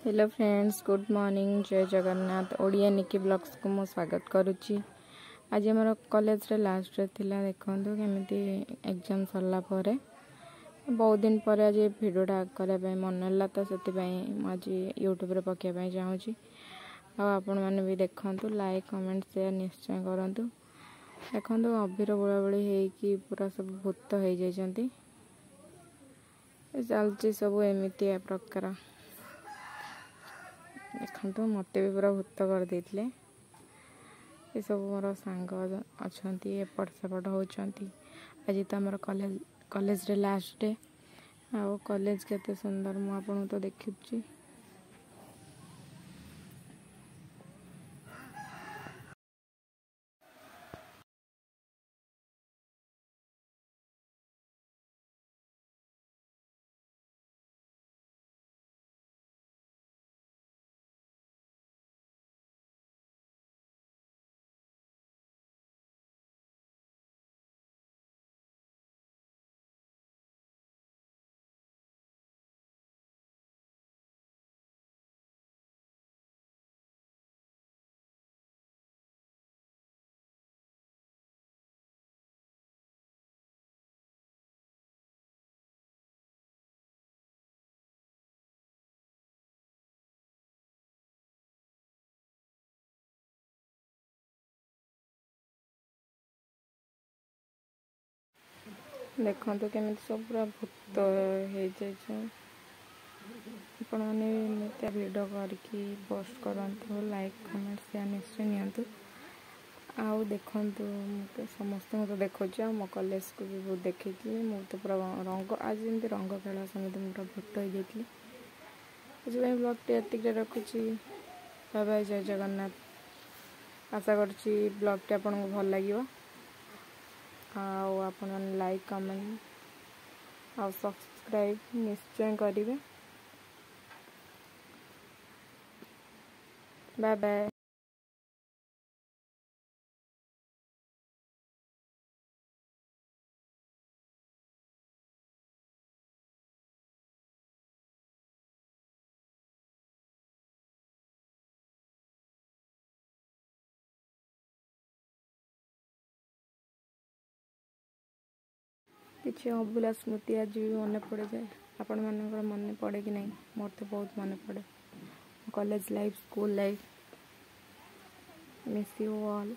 Hello friends, good morning. जय जगन्नाथ। ओडिया निकी blogs को मु स्वागत करुच्ची। आज आम कॉलेज रे लास्ट डे थिला। देखंतु केमिति एग्जाम सरला परे बहुत दिन पर आज भिडियोटा करने मन है, तो से आज यूट्यूब रे पकाइबा चाहूँगी। आपण मैंने भी देखंतु, लाइक कमेंट शेयर निश्चय करंतु। देखंतु अभीर बुड़ाबुड़ी होगी पूरा सब भूत हो जाती चलती सब एमती प्रकार। देखो मत भी पूरा भूत करदे ये सब मोर सांग अच्छा एपट सेपट होती। आज तो आम कॉलेज रे लास्ट डे। आ कॉलेज केते सुंदर मु आपन तो देखी। देखो तो केमी सब पूरा भूत हो मैंने भिडियो करके पोस्ट करूँ। लाइक कमेंट शेयर निश्चय नियंतु। आउ देखंतु समस्त तो देखा मो कॉलेज को भी बहुत देखी। तो पूरा रंग आज जमी रंग खेला समित मुझे भूत हो जाती। ब्लॉग टी रखुची। Bye bye. जय जगन्नाथ। आशा करुँची ब्लॉग टी आपको भल लगे। आपन लाइक कमेंट और सब्सक्राइब निश्चय करेंगे। Bye bye. किसी अभूला स्मृति आज भी मन पड़ जाए। आपण मान मन पड़े कि नहीं? मोर तो बहुत मन पड़े। College life, school life, miss you all.